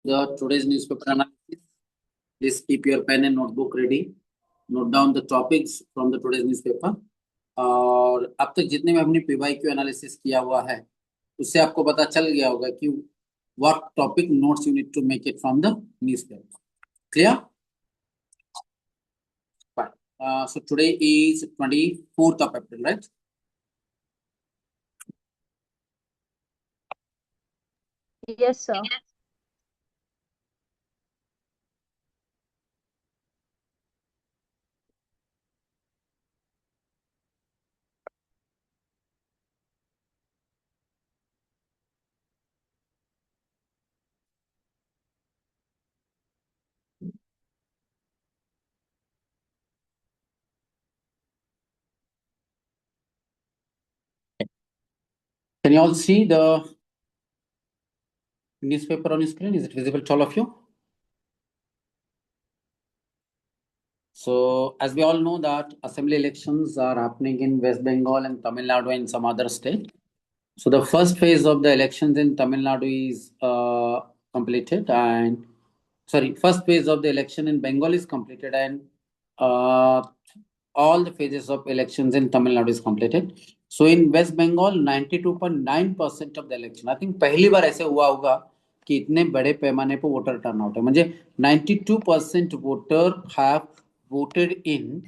the today's newspaper analysis. Please keep your pen and notebook ready. Note down the topics from the today's newspaper. और अब तक जितने में हमने PYQ analysis किया हुआ है उससे आपको पता चल गया होगा कि what topic notes you need to make it from the newspaper. Clear? Fine. So today is 24th of April, right? Yes, sir. Can you all see the newspaper on your screen? Is it visible to all of you? So, as we all know that assembly elections are happening in West Bengal and Tamil Nadu and some other state. So, the first phase of the elections in Tamil Nadu is completed, and first phase of the election in Bengal is completed, and all the phases of elections in Tamil Nadu is completed. So, in West Bengal, 92.9% of the election. I think पहली बार ऐसे हुआ होगा कि इतने बड़े पैमाने पर voter turnout है. मुझे 92% voter have voted in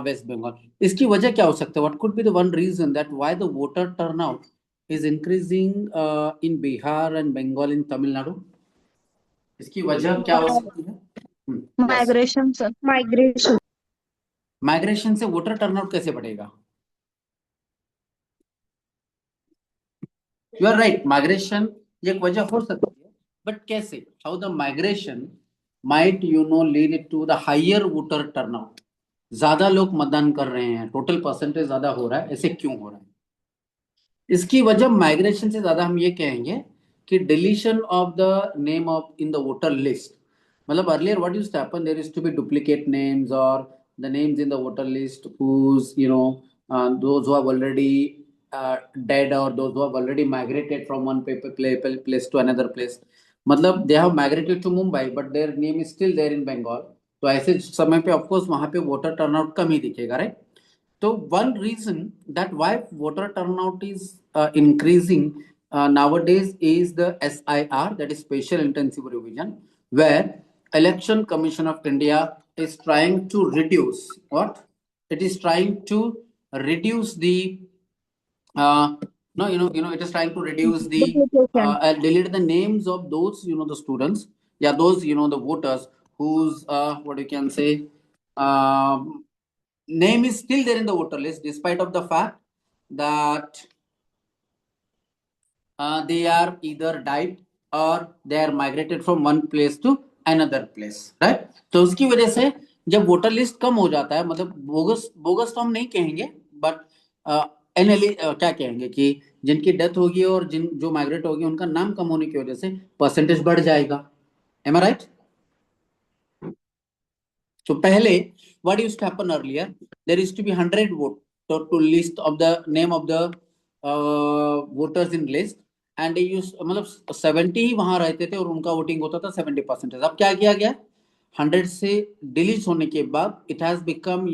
West Bengal. इसकी वजह क्या हो सकता है? What could be the one reason that why the voter turnout is increasing in Bihar and Bengal in Tamil Nadu? इसकी वजह क्या हो सकती है? Migration, sir. Migration. माइग्रेशन से वोटर टर्नआउट कैसे बढ़ेगा? यू आर राइट, माइग्रेशन एक वजह हो सकती है, बट कैसे? How the migration might lead to the higher voter turnout. ज्यादा लोग मतदान कर रहे हैं, टोटल परसेंटेज ज्यादा हो रहा है, ऐसे क्यों हो रहा है? इसकी वजह माइग्रेशन से ज्यादा हम ये कहेंगे कि deletion of the name of in the voter list. मतलब earlier what used to happen, there used to be duplicate names और the names in the voter list whose those who have already dead or those who have already migrated from one place to another place. मतलब they have migrated to Mumbai but their name is still there in Bengal. तो ऐसे समय पे of course वहां पे voter turnout कम ही दिखेगा, right? So one reason that why voter turnout is increasing nowadays is the SIR, that is Special Intensive Revision, where Election Commission of India is trying to reduce what? It is trying to reduce the no, it is trying to reduce the delete the names of those the students, yeah, those the voters whose what you can say name is still there in the voter list despite of the fact that they are either died or they are migrated from one place to another place, right? तो उसकी वजह से जब voter list कम हो जाता है, मतलब bogus bogus तो हम नहीं कहेंगे, बट एनएलई क्या कहेंगे कि जिनकी डेथ होगी और जिन जो माइग्रेट होगी उनका नाम कम होने की वजह से परसेंटेज बढ़ जाएगा. एम आई राइट? So पहले what used to happen earlier, there used to be 100 vote to list of the name of the voters in list and they used मतलब 70 ही वहां रहते थे और उनका वोटिंग होता था 70%. अब क्या किया गया? 100 से डिलीट होने के बाद it has become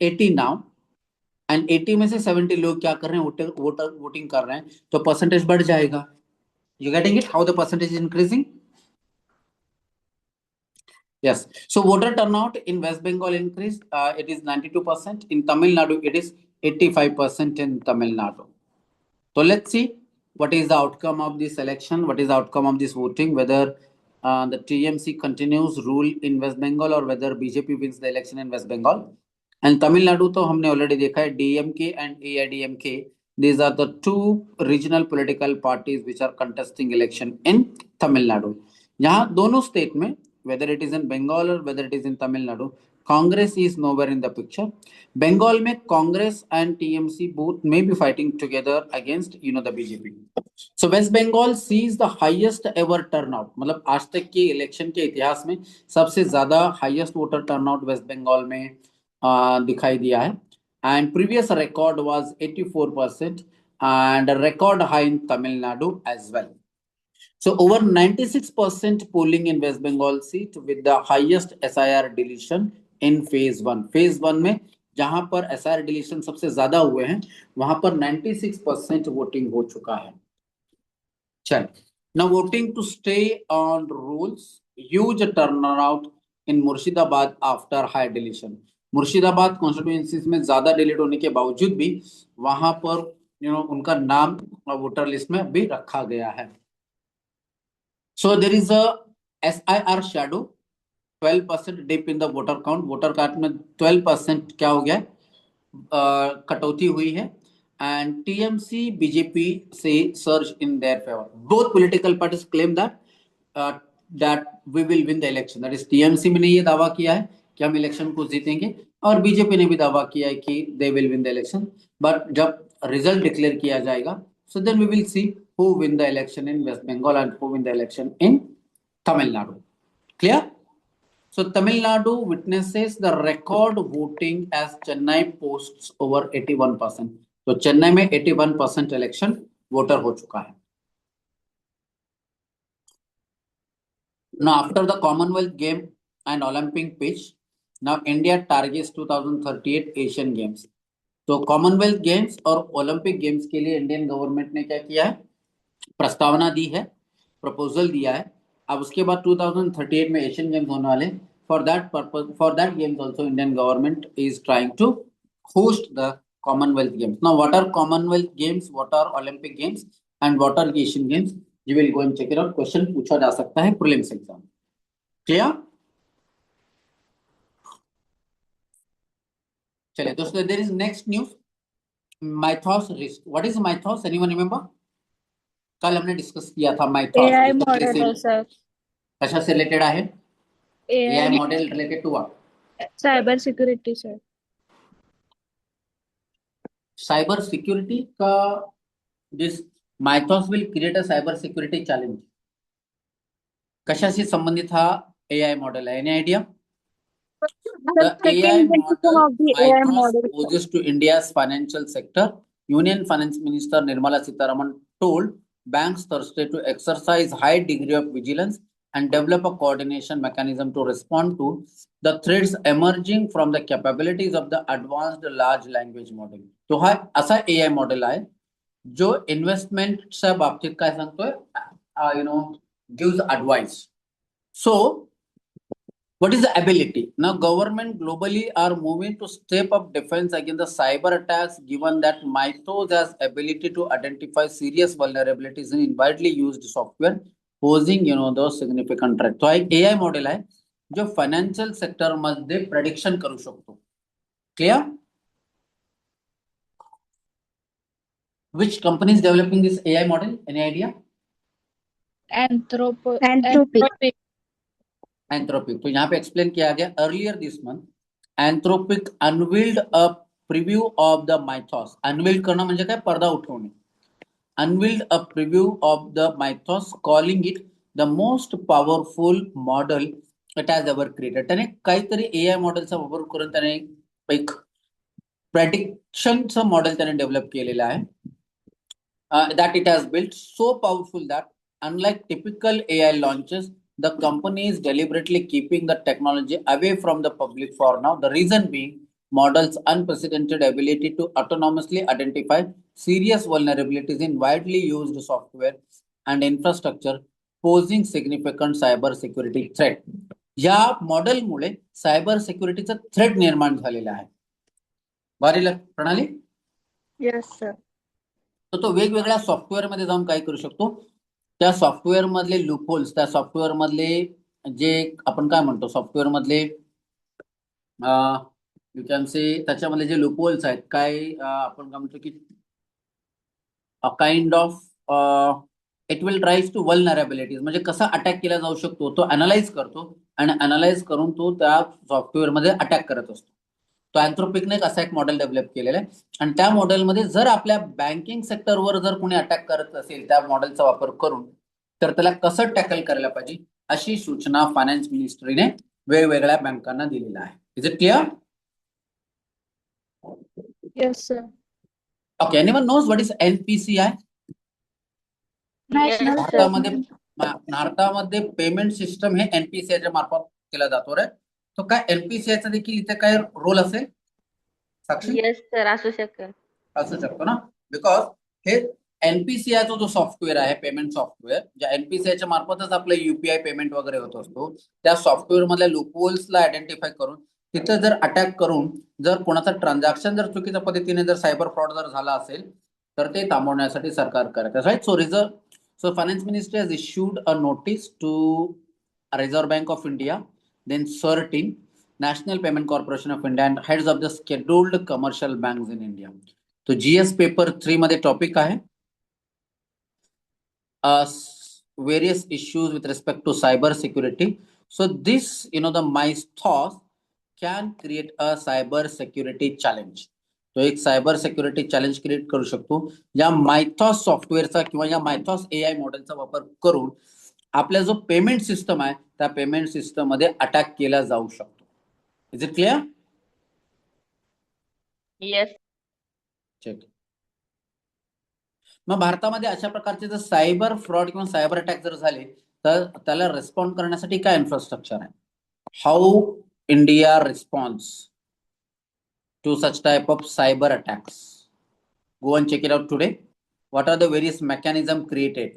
80 now and 80 में से 70 लोग क्या कर रहे हैं? वोटिंग कर रहे हैं, तो परसेंटेज बढ़ जाएगा. You getting it? How the percentage is increasing? Yes. So voter turnout in West Bengal increased. It is 92%. In Tamil Nadu, it is 85% in Tamil Nadu. So let's see what is the outcome of this election, what is the outcome of this voting, whether the TMC continues rule in West Bengal or whether BJP wins the election in West Bengal. And Tamil Nadu तो हमने already देखा है, DMK and AIDMK. These are the two regional political parties which are contesting election in Tamil Nadu. यहाँ दोनों state में, whether it is in Bengal or whether it is in Tamil Nadu, Congress is nowhere in the picture. Bengal में Congress and TMC both may be fighting together against the BJP. So West Bengal sees the highest ever turnout. मतलब आज तक के election के इतिहास में सबसे ज्यादा highest voter turnout West Bengal में दिखाई दिया है. And previous record was 84% and a record high in Tamil Nadu as well. So over 96% polling in West Bengal seat with the highest SIR deletion in phase 1. phase 1 में जहां पर SIR deletion सबसे ज्यादा हुए हैं वहां पर 96% वोटिंग हो चुका है. चल, now voting to stay on rules, huge turnout in Murshidabad after high deletion. Murshidabad constituencies में ज्यादा डिलीट होने के बावजूद भी वहां पर उनका नाम वोटर लिस्ट में भी रखा गया है. So there is a SIR shadow, 12% dip in the voter count. Voter count में 12% क्या हो गया, कटौती हुई है. And TMC BJP say surge in their favor. Both political parties claim that we will win the election. That is TMC ने ये दावा किया है कि हम इलेक्शन को जीतेंगे और बीजेपी ने भी दावा किया है कि they will win the election. But जब रिजल्ट डिक्लेयर किया जाएगा, so then we will see who win the election in West Bengal and who win the election in Tamil Nadu. Clear? So Tamil Nadu witnesses the record voting as Chennai posts over 81%. तो चेन्नई में 81% election voter हो चुका है. Now after the Commonwealth Game and Olympic pitch, now India targets 2038 Asian Games. तो Commonwealth games और Olympic games के लिए Indian government ने क्या किया है, प्रस्तावना दी है, प्रपोजल दिया है. अब उसके बाद 2038 में एशियन गेम्स होने वाले. For that purpose, for that games also Indian government is trying to host the Commonwealth Games. Now what are Commonwealth Games, what are Olympic Games and what are Asian Games? You will go and check it out. Question पूछा जा सकता है prelims exam. Clear? चलिए दोस्तों, there is next news. Mythos risk. What is mythos? Anyone remember? कल हमने discuss किया था mythos. AI model है सर. कशा से रिलेटेड है? AI AI model related to what? Cyber security sir. Cyber security का this Mythos will create a cyber security challenge. कशाशी संबंधित हा AI मॉडेल आहे? Any idea? The AI model Mythos poses to India's financial sector. Union Finance Minister Nirmala Sitharaman told banks Thursday to exercise high degree of vigilance and develop a coordination mechanism to respond to the threats emerging from the capabilities of the advanced large language model. तो हा असा AI model आहे जो इन्व्हेस्टमेंटच्या बाबतीत काय सांगतोय, gives advice. So what is the ability? Now government globally are moving to step up defense against the cyber attacks, given that Mythos has ability to identify serious vulnerabilities in widely used software, posing those significant threats. तो एक AI model आहे जो financial sector मध्ये prediction करू शकतो. Clear? Which company is developing this AI model? Any idea? Anthropic. Anthropic. तो यहाँ पे एक्सप्लेन किया गया earlier this month. Anthropic unveiled a preview of the Mythos. Unveiled करना म्हणजे काय, पर्दा उठवणे. Unveiled a preview of the Mythos, calling it the most powerful model it has ever created. त्याने काहीतरी AI मॉडेलचा वापर करून त्याने एक प्रेडिक्शनचं मॉडेल त्याने डेव्हलप केलेलं आहे. That it has built so powerful that unlike typical AI launches, the company is deliberately keeping the technology away from the public for now. The reason being model's unprecedented ability to autonomously identify serious vulnerabilities in widely used software and infrastructure, posing significant cyber security threat. या मॉडेलमुळे cyber सिक्युरिटीचा threat निर्माण झालेला आहे. बारीला प्रणाली. Yes sir. तो वेगवेगळ्या software मध्ये जाऊन काय करू शकतो, त्या सॉफ्टवेअर मधले लूपहोल्स, त्या सॉफ्टवेअर मधले जे आपण काय म्हणतो सॉफ्टवेअर मधले यू कॅन से त्याच्यामधले जे लूपहोल्स आहेत काय आपण काय म्हणतो की a kind of it will drive to vulnerabilities, म्हणजे कसा अटॅक केला जाऊ शकतो तो अनालाइज करतो आणि अनालाइज करून तो त्या सॉफ्टवेअर मध्ये अटॅक करत असतो. तो अँथ्रोपिकने असा एक मॉडेल डेव्हलप केलेला आहे आणि त्या मॉडेलमध्ये जर आपल्या बँकिंग सेक्टरवर जर कोणी अटॅक करत असेल त्या मॉडेलचा वापर करून, तर त्याला कसं टॅकल करायला पाहिजे अशी सूचना फायनान्स मिनिस्ट्रीने वेगवेगळ्या बँकांना दिलेला आहे. Is it clear? Yes sir. Okay. Anyone knows what is NPCI? National भारतामध्ये settlement. भारतामध्ये पेमेंट सिस्टम हे एनपीसीआयच्या मार्फत केला जातो रे. तो काय एनपीसीआयचा देखील इथे काय रोल असेल साक्षी? येस सर, असू शकेल. असू शकतो ना, बिकॉज हे एनपीसीआयचा जो सॉफ्टवेअर आहे पेमेंट सॉफ्टवेअर, ज्या एनपीसीआयच्या मार्फतच आपलं युपीआय पेमेंट वगैरे होत असतो, त्या सॉफ्टवेअर मधल्या लूपहोल्सला आयडेंटिफाय करून तिथे जर अटॅक करून जर कोणाचा ट्रान्झॅक्शन जर चुकीच्या पद्धतीने जर सायबर फ्रॉड जर झाला असेल तर ते थांबवण्यासाठी सरकार करत आहे, right. So finance ministry has issued a notice to Reserve Bank of India, then CERT-In, National Payment Corporation of India, and heads of the scheduled commercial banks in India. तो GS पेपर 3 मध्ये topic आहे various issues with respect to cyber security. So this, the mythos can create a cyber security challenge. तो एक cyber security challenge create करू शकतो. या मायथॉस सॉफ्टवेअरचा किंवा या मायथॉस AI मॉडेलचा वापर करून आपला जो पेमेंट सिस्टम आहे त्या पेमेंट सिस्टम मध्ये अटॅक केला जाऊ शकतो. Is it clear? Yes. Check. मग भारतामध्ये अशा प्रकारचे जर सायबर फ्रॉड किंवा सायबर अटॅक जर झाले तर त्याला रिस्पॉन्ड करण्यासाठी काय इन्फ्रास्ट्रक्चर आहे? How India response to such type of cyber attacks? Go and check it out today. What are the various mechanism created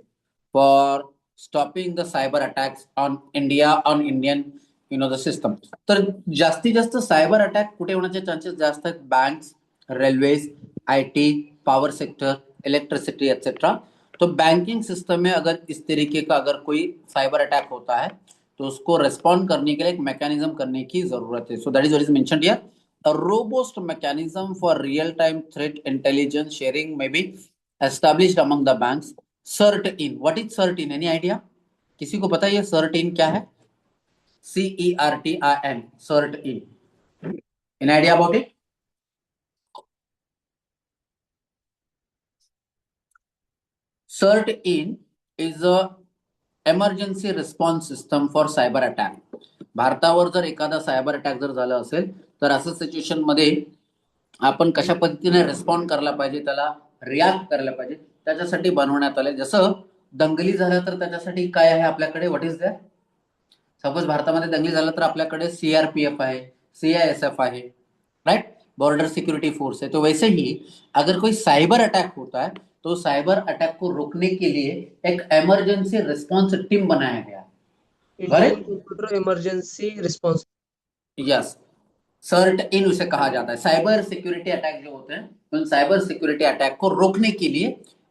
for stopping the cyber attacks on India, on Indian, the system? तर जास्तीत जास्त cyber attack कुठे होण्याचे chances जास्त आहेत? Banks, railways, IT, power sector, electricity etcetera. तो banking system में अगर इस तरीके का अगर कोई साइबर अटैक होता है तो उसको रिस्पॉन्ड करने के लिए एक मैकेनिज्म करने की जरूरत है. So that is what is mentioned here. A robust mechanism for real-time threat intelligence sharing may be established among the banks. CERT-In. What is CERT-In? Any idea? किसी को पता है CERT-In क्या है? CERT-In. CERT-In. Any idea about it? CERT-In is a emergency response system for cyber attack. भारतावर जर एखादा cyber attack जर झाला असेल तर असं सिच्युएशन मध्ये आपण कशा पद्धतीने रिस्पॉन्ड करायला पाहिजे, त्याला रिॲक्ट करायला पाहिजे, त्याच्यासाठी बनवण्यात आले. जसं दंगली झाल्या तर त्याच्यासाठी काय आहे आपल्याकडे? What is that? सपोज भारतामध्ये दंगली झाला तर आपल्याकडे CRPF आहे, CISF आहे, राइट, बॉर्डर सिक्योरिटी फोर्स है. तो वैसे ही अगर कोई साइबर अटैक होता है तो साइबर अटैक को रोकने के लिए एक इमरजेंसी रिस्पॉन्स टीम बनाया गया. Emergency response. यस, CERT-In उसे कहा जाता है. साइबर सिक्योरिटी अटैक जो होते हैं उन साइबर सिक्योरिटी अटैक को रोकने के लिए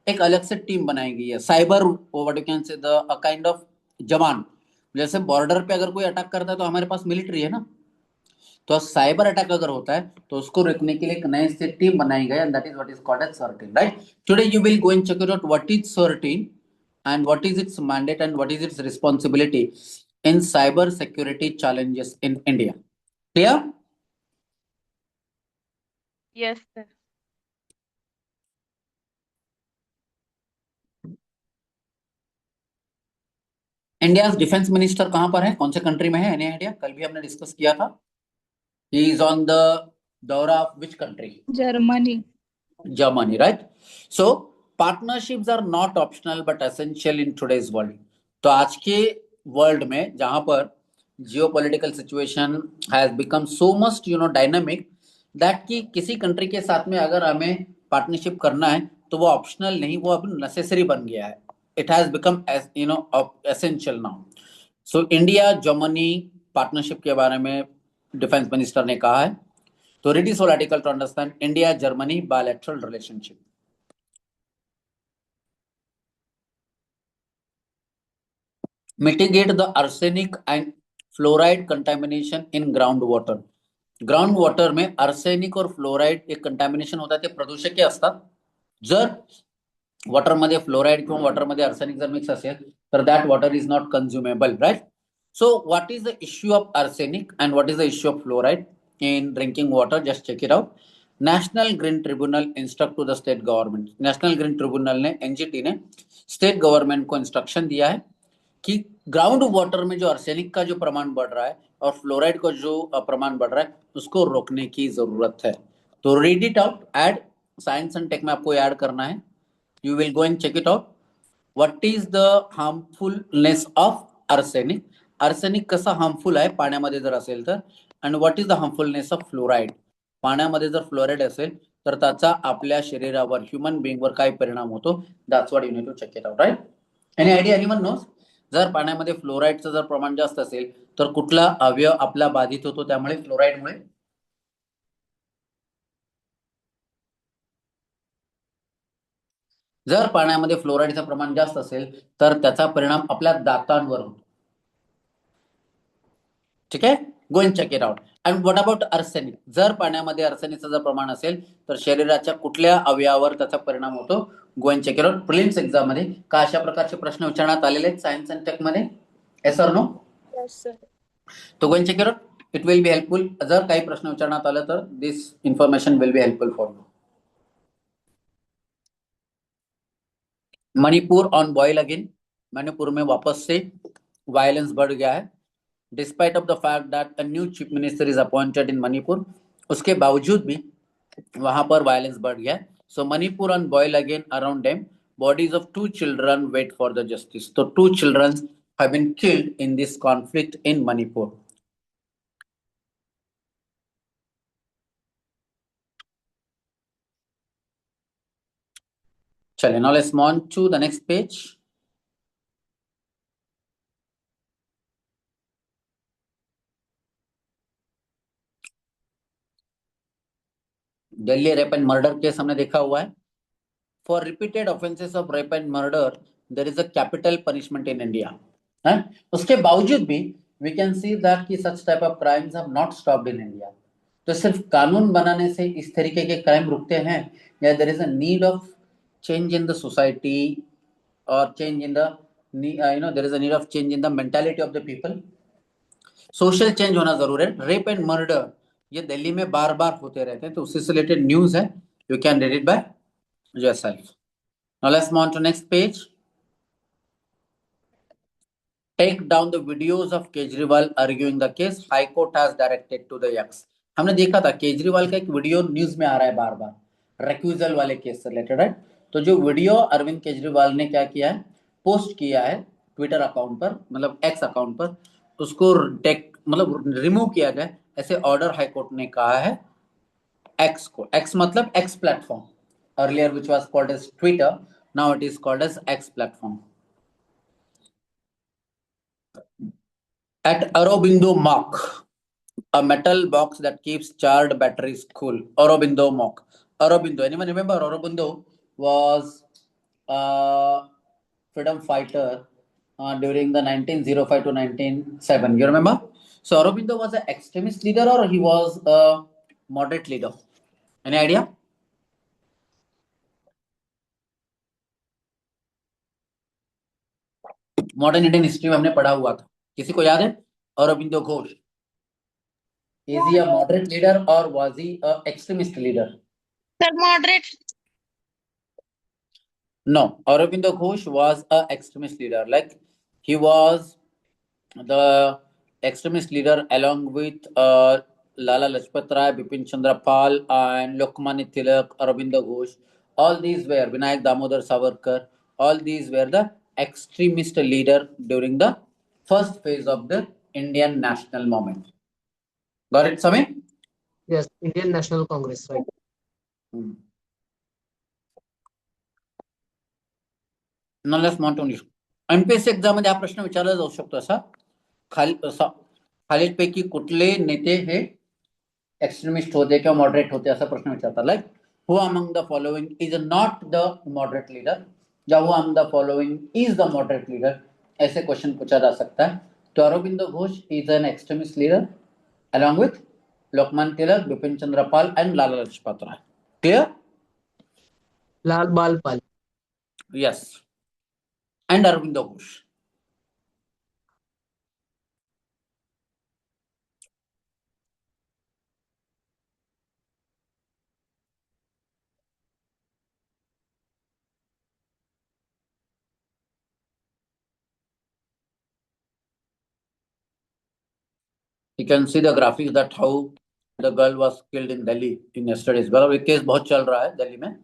एक अलग से टीम बनाई गई है. Cyber what you can say the kind of जवान. जैसे बॉर्डर पे अगर कोई अटैक करता है तो हमारे पास मिलिट्री है ना, तो साइबर अटैक अगर होता है तो उसको रोकने के लिए एक नई से टीम बनाई गई and that is what is called as CERT-In, right. Today you will go and check it out what is CERT-In and what is its mandate and what is its responsibility in cyber security challenges in India. Clear? Yes sir. India defence minister कहां पर है, कौन से country में है? Any idea? कल भी हमने डिस्कस किया था. ही इज ऑन द दौरा of which country? Germany. Germany, right? So partnerships are not optional but essential in today's world. तो आज के वर्ल्ड में जहां पर geopolitical situation has become so much dynamic that कि किसी कंट्री के साथ में अगर हमें पार्टनरशिप करना है तो वो ऑप्शनल नहीं, वो अब नेसेसरी बन गया है. It has become essential now. So India Germany partnership के बारे में डिफेंस मिनिस्टर ने कहा है. तो read this whole article to understand India-Germany bilateral relationship. Mitigate the arsenic and fluoride contamination in groundwater. Ground में आर्सेनिक और फ्लोराइड एक कंटॅमिनेशन होतात, ते प्रदूषके असतात. जर वॉटरमध्ये फ्लोराइड किंवा वॉटरमध्ये आर्सेनिक जर मिक्स असेल तर that water is not consumable, right. So what is the issue of arsenic and what is the issue of fluoride in drinking water? Just check it out. National Green Tribunal instruct to the state government. National Green Tribunal ने NGT ने state government को instruction दिया है कि ground water में जो arsenic का जो प्रमाण बढ़ रहा है और फ्लोराइड का जो प्रमाण बढ़ रहा है उसको रोकने की जरूरत है. तो read it out. Add science and tech में आपको ऐड करना है. You will go and check it out. What is the harmfulness of arsenic? Arsenic कसं हार्मफुल आहे पाण्यामध्ये जर असेल तर, आणि what is the harmfulness of fluoride? पाण्यामध्ये जर फ्लोराईड असेल तर त्याचा आपल्या शरीरावर, ह्युमन बिंगवर काय परिणाम होतो? That's what you need to check it out, right? Any idea, anyone knows? जर पाण्यामध्ये फ्लोराईडचं जर प्रमाण जास्त असेल तर कुठला अवयव आपला बाधित होतो त्यामुळे, फ्लोराईडमुळे? जर पाण्यामध्ये फ्लोराईडचं प्रमाण जास्त असेल तर त्याचा परिणाम आपल्या दातांवर होतो. ठीक आहे, go and check it out. And what about arsenic? जर पाण्यामध्ये आर्सेनिकचं जर प्रमाण असेल तर शरीराच्या कुठल्या अवयवावर त्याचा परिणाम होतो? Go and check it out. Prelims exam मध्ये का अशा प्रकारचे प्रश्न विचारण्यात आलेले आहेत सायन्स अँड टेक मध्ये? Yes or no? Yes, sir. तो go and check it out. It will be helpful. जर काही प्रश्न विचारण्यात आलं तर this information will be helpful for you. Manipur on boil again. Manipur में वापस से वायलेंस बढ़ गया है. Despite of the fact that a new chief minister is appointed in Manipur, उसके बावजूद भी वहां पर वायलेंस बढ़ गया है. So Manipur on boil again around dam. Bodies of 2 children wait for the justice. So 2 children have been killed in this conflict in Manipur. Chale, now let's move on to the next page. Delhi rape and murder case हमने देखा हुआ है. For repeated offenses of rape and murder, there is a capital punishment in India. है? उसके बावजूद भी we can see that कि such type of crimes have not stopped in India. तो सिर्फ कानून बनाने से इस तरीके के क्राइम रुकते हैं, या there is a need of change in the society or change in the there is a need of change in the mentality of the people. Social change होना जरूर है. रेप एंड मर्डर ये दिल्ली में बार बार होते रहते हैं, तो उससे रिलेटेड न्यूज है. You can read it by yourself. Now let's move on to next page. Take down the videos of Kejriwal arguing the case. High Court has directed to the X. हमने देखा था केजरीवाल का एक video news में आ रहा है बार बार रेक्यूजल वाले case से रिलेटेड है. तो जो वीडियो अरविंद केजरीवाल ने क्या किया है, पोस्ट किया है ट्विटर अकाउंट पर, मतलब एक्स अकाउंट पर, उसको मतलब रिमूव किया जाए, ऐसे ऑर्डर हाई कोर्ट ने कहा है एक्स को. एक्स मतलब x platform. Earlier which was called as Twitter, now it is called as X platform. At Aurobindo Mock, a metal box that keeps charged batteries cool. Aurobindo Mock. Aurobindo, anyone remember Aurobindo was a freedom fighter during the 1905 to 1907. You remember? So Aurobindo was an extremist leader or he was a moderate leader? Any idea? Modern Indian history में हमने पढ़ा हुआ था, किसी को याद है? Aurobindo Ghosh, is he a moderate leader और was he a extremist leader? Sir, moderate. No, Aurobindo Ghosh was a extremist leader. Like he was the extremist leader along with Lala Lajpat Rai, Bipin Chandra Pal, and Lokmanya Tilak, Aurobindo Ghosh. All these were Vinayak Damodar Savarkar. All these were the extremist leader during the first phase of the Indian national movement. Got it, Samir? Yes, Indian National Congress, right? MPSC exam मध्ये हा प्रश्न विचारला जाऊ शकतो असा, खालीलपैकी कुठले नेते हे एक्स्ट्रीमिस्ट होते किंवा मॉडरेट होते, असा प्रश्न विचारतात. Like who among the following is not the moderate leader, या who among the following is the moderate leader, ऐसे क्वेश्चन पूछा जा सकता है. तो Aurobindo Ghosh is an extremist leader along with Lokman Tilak, Bipin Chandra Pal, and Lala Lajpat Rai. Clear? Lal Bal Pal. Yes. And Aurobindo Ghosh. You can see the graphics that how the girl was killed in Delhi in yesterday's. बराबर case बहुत चल रहा है दिल्ली में.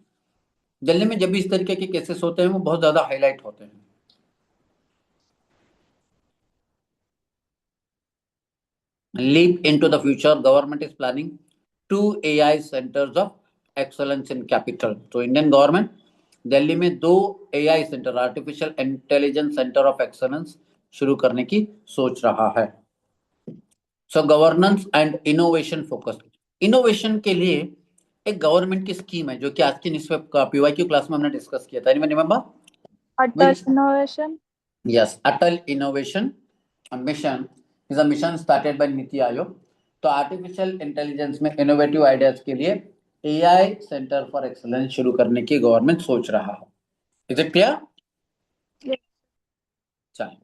दिल्ली में जब भी इस तरीके के केसेस होते हैं वो बहुत ज्यादा हाईलाइट होते हैं. leap into the future, government is planning 2 AI centers of excellence in capital. तो इंडियन गवर्नमेंट दिल्ली में 2 AI centre, artificial intelligence centre of excellence शुरू करने की सोच रहा है. So governance and innovation focus. Innovation के लिए एक गवर्नमेंट की स्कीम है जो कि आज की पीवाईक्यू क्लास में हमने डिस्कस किया था. Anyone remember? Atal Which? innovation. Yes, Atal Innovation Mission is a mission started by NITI Aayog. तो आर्टिफिशियल इंटेलिजेंस में इनोवेटिव आइडियाज के लिए एआई सेंटर फॉर एक्सलेंस शुरू करने की गवर्नमेंट सोच रहा है. Is it clear? Yes. चलिए.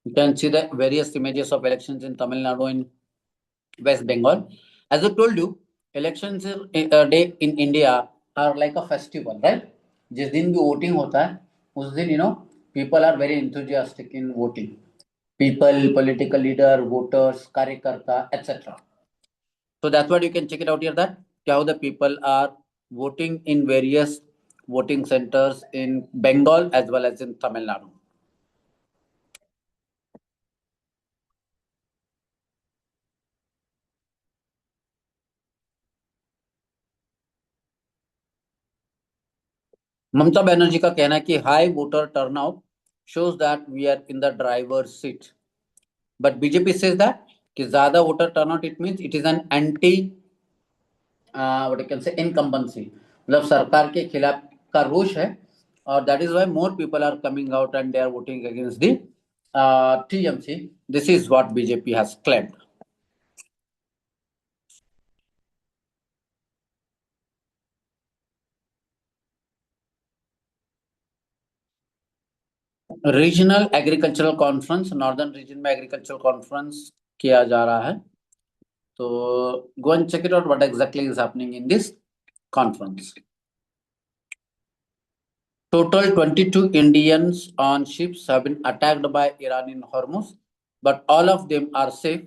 You can see the various images of elections in Tamil Nadu and West Bengal. As I told you, elections day in India are like a festival, right? जिस दिन भी voting होता है उस दिन people are very enthusiastic in voting. People, political leader, voters, कार्यकर्ता, etc. So that's what you can check it out here, that how the people are voting in various voting centers in Bengal as well as in Tamil Nadu. Mamata Banerjee का कहना है कि high voter turnout shows that we are in the driver's seat, but BJP says that कि ज्यादा voter turnout it means it is an anti what you can say incumbency, मतलब सरकार के खिलाफ का रोष है और that is why more people are coming out and they are voting against the TMC. This is what BJP has claimed. Regional agricultural conference, northern region में agricultural conference किया जा रहा है. तो go and check it out what exactly is happening in this conference. Total 22 Indians on ships have been attacked by Iran in Hormuz, but all of them are safe.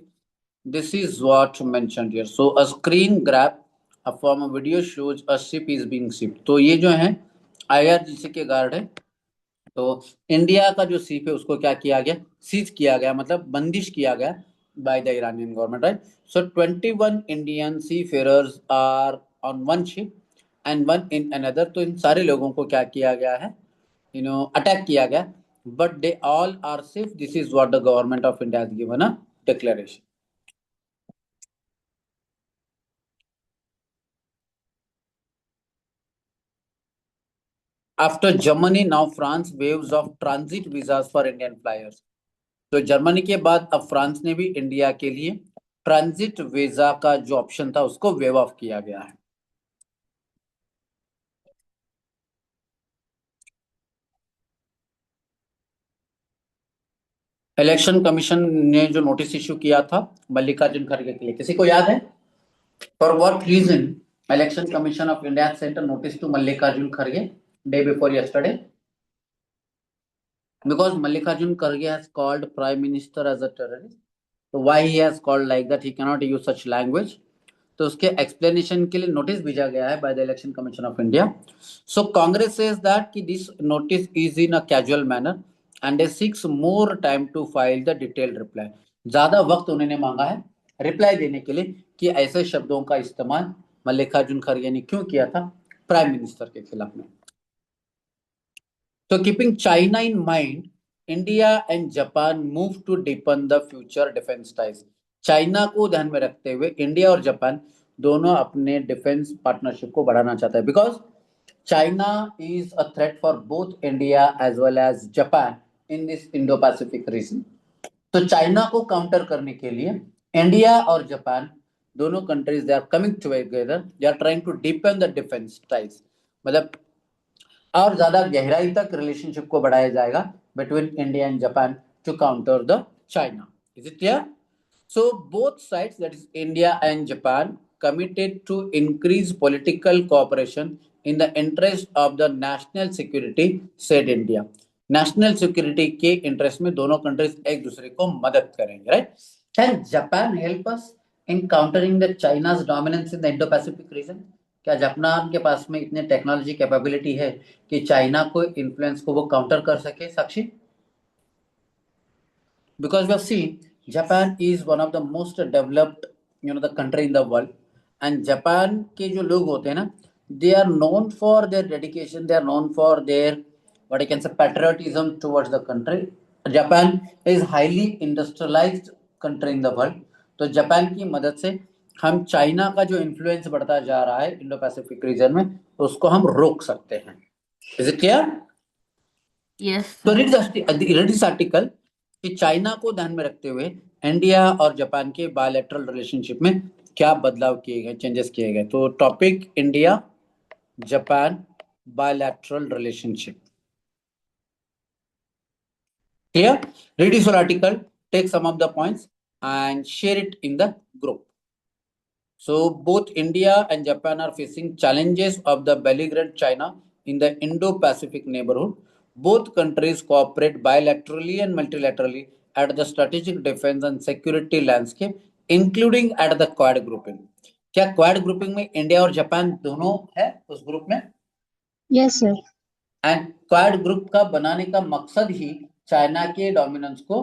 This is what mentioned here. So a screen grab from a video shows a ship is being shipped. तो ये जो है IRGC के guard है. तो India का जो ship है उसको क्या किया गया, सीज किया गया, मतलब बंदिश किया गया by the Iranian government, right? So 21 Indian seafarers are on one ship and one in another. तो इन सारे लोगों को क्या किया गया है, अटैक किया गया, but they all are safe. This is what the government of India has given a declaration. After Germany, now France waves of transit visas for Indian flyers. तो जर्मनी के बाद अब फ्रांस ने भी इंडिया के लिए ट्रांजिट वीजा का जो ऑप्शन था उसको वेव ऑफ किया गया है. इलेक्शन कमीशन ने जो नोटिस इश्यू किया था मल्लिकार्जुन खड़गे के लिए, किसी को याद है? For what reason Election commission of India sent a notice to Mallikarjun खड़गे day before yesterday? Because Mallikarjun Kharge has called Prime Minister as a terrorist. So why he has called like that? He cannot use such language. तो उसके explanation के लिए notice भेजा गया है by the election commission of India. So Congress says that कि this notice is in a casual manner and they seeks more time to file the detailed reply. ज्यादा वक्त उन्होंने मांगा है रिप्लाई देने के लिए कि ऐसे शब्दों का इस्तेमाल मल्लिकार्जुन खड़गे ने क्यों किया था प्राइम मिनिस्टर के खिलाफ में. So keeping China in mind, India and Japan move to deepen the future defense ties. China को ध्यान में रखते हुए इंडिया और जापान दोनों अपने डिफेंस पार्टनरशिप को बढ़ाना चाहता है, because China is a threat for both India as well as Japan in this Indo Pacific region. तो चाइना को काउंटर करने के लिए इंडिया और जापान दोनों countries they are coming together, they are trying to deepen the defence ties, मतलब और ज्यादा गहराई तक रिलेशनशिप को बढ़ाया जाएगा between India and Japan to counter the China. Is it clear? So both sides, that is India and Japan, committed to increase political cooperation in the interest of the national security, said India. National security के interest में दोनों countries एक दूसरे को मदद करेंगे, right? Can Japan help us in countering the China's dominance in the Indo Pacific reason? क्या Japan के पास में इतने टेक्नोलॉजी कैपेबिलिटी है कि चाइना को इन्फ्लुएंस को वो काउंटर कर सके, साक्षी? Because we have seen Japan is one of the most developed, the country in the world, and Japan के जो लोग होते हैं ना, they are known for their dedication, they are known for their what I can say patriotism towards the country. Japan is highly industrialized country in the world. तो Japan की मदद से हम चाइना का जो इन्फ्लुएंस बढ़ता जा रहा है इंडो पैसिफिक रीजन में, उसको हम रोक सकते हैं. Is it clear? Yes. So read this article कि चाइना को ध्यान में रखते हुए इंडिया और जापान के बायलैटरल रिलेशनशिप में क्या बदलाव किए गए, चेंजेस किए गए. तो topic India Japan bilateral relationship. Here, read this whole article, take some of the points and share it in the group. So both India and Japan are facing challenges of the belligerent China in the Indo-Pacific neighborhood. Both countries cooperate bilaterally and multilaterally at the strategic defense and security landscape, including at the Quad grouping. क्या quad grouping में India और Japan दोनों है उस group में? Yes, sir. And quad group का बनाने का मकसद ही चाइना के डोमिनेंस को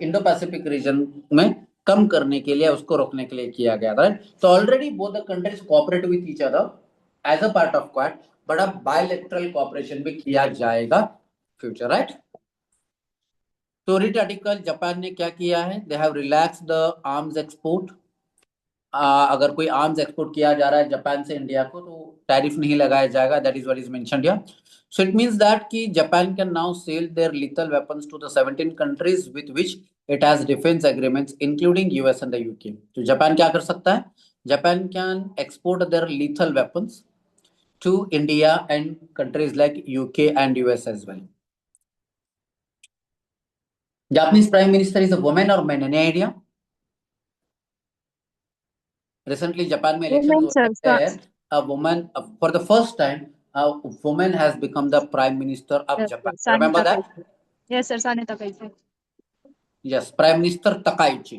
इंडो पैसिफिक रीजन में कम करने के लिए, उसको रोकने के लिए किया गया था. तो already both the countries cooperate with each other as a part of Quad, but अब बायलैटरल कोऑपरेशन भी किया जाएगा फ्यूचर, राइट? तो रीड आर्टिकल, जापान ने क्या किया है? They have relax the arms export. अगर कोई आर्म्स एक्सपोर्ट किया जा रहा है जापान से इंडिया को तो टैरिफ नहीं लगाया जाएगा. That is what is mentioned here. So it means that कि Japan can now sell their lethal weapons to the 17 countries with which it has defense agreements, including US and the UK. तो Japan क्या कर सकता है? Japan can export their lethal weapons to India and countries like UK and US as well. Japanese Prime Minister is a woman or man? Any idea? Recently, Japan में elections Women, हो sir. रहे हैं. A woman, for the first time, a woman has become the Prime Minister of Japan. Remember that? Yes, sir. Sanita Takaichi. Yes, Prime Minister Takaichi.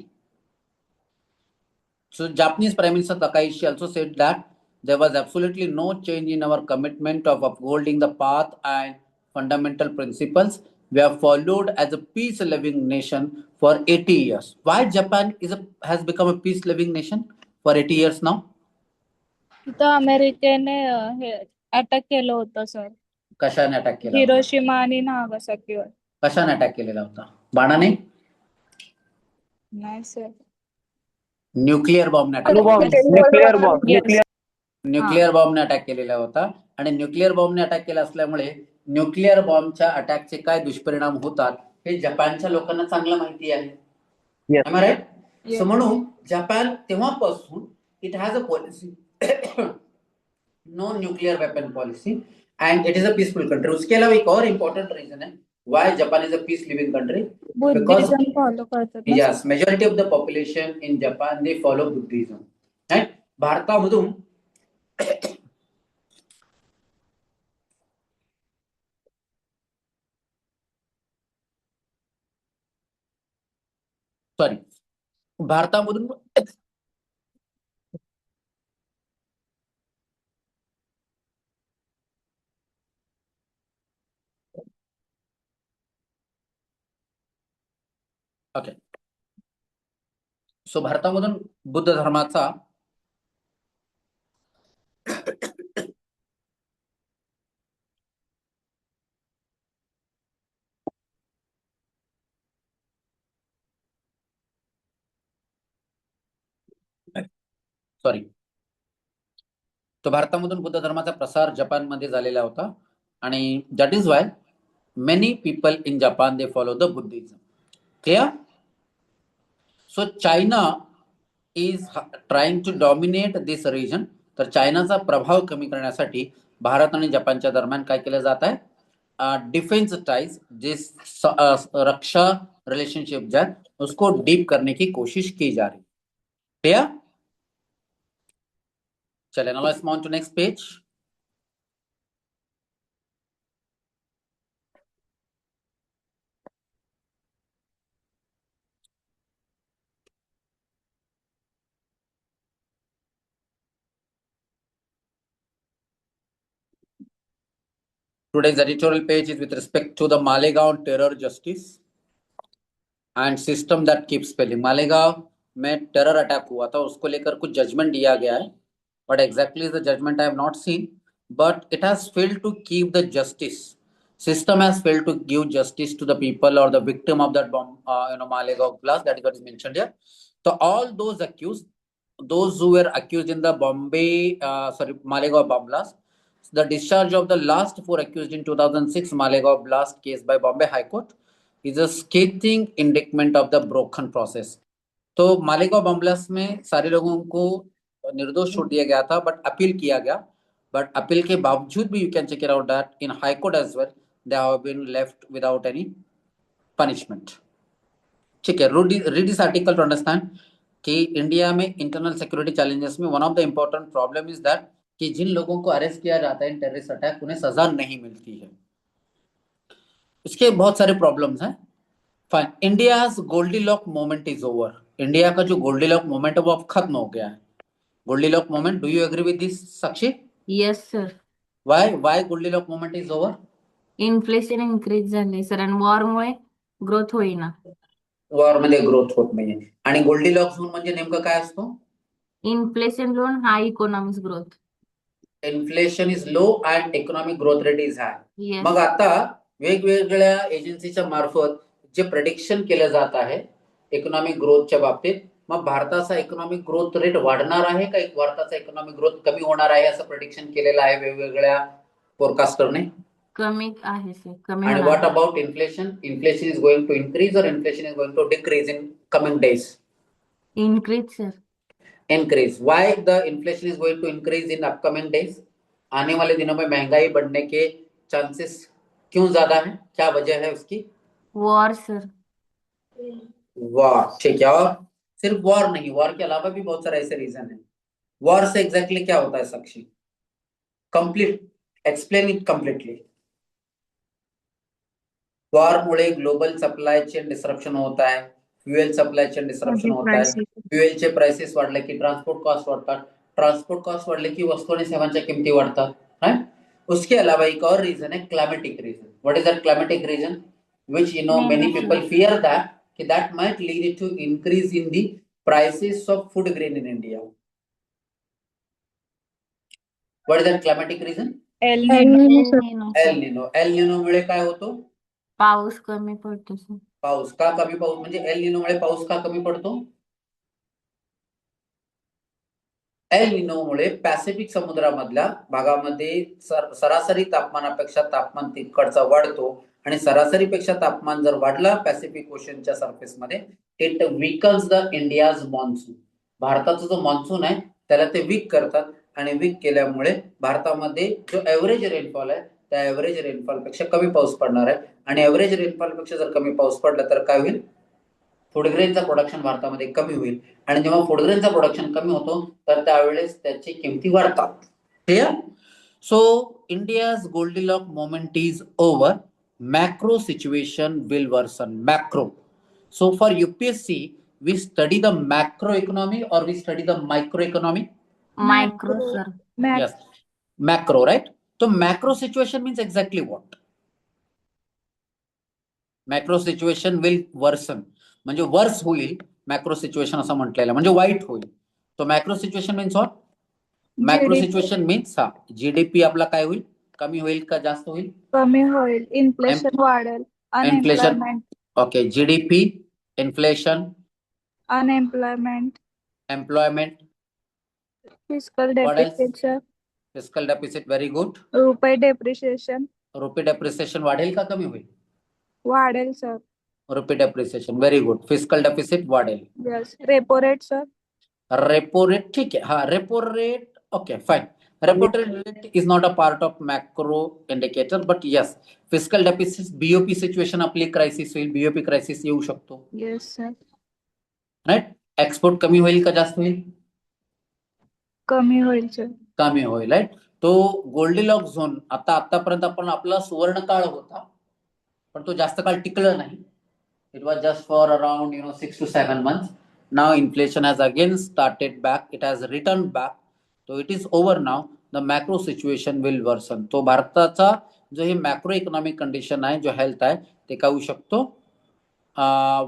So Japanese Prime Minister Takaichi also said that there was absolutely no change in our commitment of upholding the path and fundamental principles we have followed as a peace-loving nation for 80 years. Why Japan has become a peace-loving nation for 80 years now? तिथं अमेरिकेने हे attack केलं होतं sir, कशाने attack केला होता? Hiroshima आणि नागासाकीवर. कशाने attack केलेला होता? बाणाने? नाही सर. न्यूक्लिअर बॉम्बने अटॅक न्यूक्लिअर बॉम्बने अटॅक केलेला होता. आणि न्यूक्लिअर बॉम्बने अटॅक केला असल्यामुळे न्यूक्लिअर बॉम्बच्या अटॅकचे काय दुष्परिणाम होतात हे जपानच्या लोकांना चांगलं माहिती आहे. Am I right? So म्हणून जपान तेव्हापासून it has a policy, no nuclear weapon policy, and it is a peaceful country. उसके अलावा एक और इम्पोर्टेंट रीजन है why Japan is a peace living country. Because follow करतात ना. yes, majority of the population in Japan they follow Buddhism. Right? भारतामधून भारतामधून okay. So भारतामधून बुद्ध धर्माचा तो भारतामधून बुद्ध धर्माचा प्रसार जपानमध्ये झालेला होता. आणि that is why many people in Japan they follow the Buddhism. Clear? So China is trying to dominate this region. तर चायनाचा प्रभाव कमी करण्यासाठी भारत आणि जपानच्या दरम्यान काय केलं जात आहे? डिफेंस टाइज, जे रक्षा रिलेशनशिप जो है उसको डीप करने की कोशिश की जा रही. क्लियर? चलिए, now let's move on to next page. Today's editorial page is with respect to the Malegaon terror justice and system that keeps failing. Malegaon में टेरर अटैक हुआ था, उसको लेकर कुछ जजमेंट दिया गया है, but exactly the judgment I have not seen, but it has failed to keep the justice. System has failed to give justice to the people or the victim of that bomb, Malegaon blast. That is what is mentioned here. So all those accused, those who were accused in the Malegaon bomb blast, the discharge of the last 4 accused in 2006 Malegaon blast case by Bombay High Court is a scathing indictment of the broken process. तो Malegaon bomb blast में सारे लोगों को निर्दोष छोड़ दिया गया था, बट अपील किया गया, बट अपील के बावजूद भी you can check it out that in high court as well they have been left without any punishment. ठीक है, read this article to understand कि इंडिया में इंटरनल सिक्योरिटी चैलेंजेस में one of the important problem is that कि जिन लोगों को arrest किया जाता है इन टेररिस्ट अटैक, उन्हें सजा नहीं मिलती है. इसके बहुत सारे प्रॉब्लम्स हैं. Fine. India's Goldilock moment is over. India का जो गोल्डीलॉक मोमेंट है वो अब खत्म हो गया है. Goldilock moment, do you agree with this Sakshi? Yes, sir. Why Goldilock moment is over? Inflation increase झाले सर आणि वॉरमुळे ग्रोथ होईना. वॉरमध्ये ग्रोथ होत नाहीये. आणि गोल्डीलॉक झोन म्हणजे नेमकं काय असतो? Inflation loan high economics growth. Inflation is low and economic growth rate is high. Yes. मग आता वेगवेगळ्या एजन्सीच्या मार्फत जे प्रेडिक्शन केलं जात आहे इकॉनॉमिक ग्रोथच्या बाबतीत, मग भारताचा इकॉनॉमिक ग्रोथ रेट वाढणार आहे का भारताचा इकॉनॉमिक ग्रोथ कमी होणार आहे असं प्रेडिक्शन केलेलं आहे वेगवेगळ्या फोरकास्टरने? कमी आहे सर, कमी आणि होणार. What about inflation? Inflation is going to increase or inflation is going to decrease in coming days? Increase sir. Increase. Why the inflation is going to increase in upcoming days? आने वाले दिनों में महंगाई बढ़ने के चांसेस क्यों ज्यादा है? क्या वजह है उसकी? War sir. वॉर. ठीक है. और सिर्फ वॉर नहीं, वॉर के अलावा भी बहुत सारे ऐसे रीजन है. वॉर से एग्जैक्टली क्या होता है Sakshi? Complete explain it completely. War मुळे ग्लोबल सप्लाय चेन डिस्रप्शन होता है, फ्युएल सप्लाय चेन डिस्रप्शन होता है, फ्युएलचे प्राइसेस वाढले की ट्रान्सपोर्ट कॉस्ट वाढतात, ट्रान्सपोर्ट कॉस्ट वाढले की वस्तू आणि सेवांच्या किमती वाढतात. राइट. उसके अलावा एक और रीजन है climatic reason. What is that climatic reason? Which many people fear that might lead to increase in the prices of food grain in India. What is that climatic reason? El Nino. El Nino. El Nino मुळे काय होतो? पाऊस कमी पडतो sir. पाऊस का कमी पाऊस म्हणजे एल निनो मुळे पाऊस का कमी पडतो? एल निनो मुळे पॅसिफिक समुद्रामधल्या भागामध्ये सरासरी तापमानापेक्षा तापमान तिकडचा वाढतो आणि सरासरीपेक्षा तापमान जर वाढला पॅसिफिक ओशनच्या सरफेस मध्ये, it weakens the India's monsoon. भारताचा जो मॉन्सून आहे त्याला ते वीक करतात आणि वीक केल्यामुळे भारतामध्ये जो एव्हरेज रेनफॉल आहे त्या एव्हरेज रेनफॉल पेक्षा कमी पाऊस पडणार आहे. आणि एव्हरेज रेनफॉल पेक्षा जर कमी पाऊस पडला तर काय होईल? फूड ग्रेनचा प्रोडक्शन भारतामध्ये कमी होईल. आणि जेव्हा फूड ग्रेनचा प्रोडक्शन कमी होतो तर त्यावेळेस त्याची किमती वाढतात. Clear? So India's Goldilock moment is over. Macro situation will worsen. Macro. So for UPSC, we study the macroeconomy or we study the microeconomy? Micro sir. Yes, macro, right? So macro situation means exactly what? Macro situation will worsen. म्हणजे verse होईल. Macro situation असं म्हटलेलं म्हणजे white होईल. तो macro situation means what? Macro situation means GDP आपला काय होईल? कमी होईल का जास्त होईल? कमी होईल. इन्फ्लेशन वाढेल. Unemployment. Okay. GDP, inflation, unemployment, employment, fiscal What else? Depreciation, fiscal deficit. Very good. रुपये डेप्रिसिएशन रुपी डेप्रिसिएशन वाढेल का कमी होईल? वाढेल sir. Rupee depreciation. Very good. Fiscal deficit वाढेल. Yes. Repo rate sir. Repo rate. ठीक है. हाँ, repo rate. Okay, fine. Repo rate is not a part of macro indicator, but yes, fiscal deficit, BOP situation आपली crisis होईल. BOP crisis येऊ शकतो. Yes sir. Right. Export कमी होईल का जास्त होईल? कमी होईल सर. कमी होईल. राइट. तो गोल्डीलॉक झोन आतापर्यंत आपण आपला सुवर्ण काळ होता, पण तो जास्त काळ टिकला नाही. It was just for around 6 to 7 months. Now inflation has again started back. It has returned back. So it is over now. The macro situation will worsen. तो भारताचा जो हे मॅक्रो इकॉनॉमिक कंडिशन आहे, जो हेल्थ आहे, ते काय होऊ शकतो,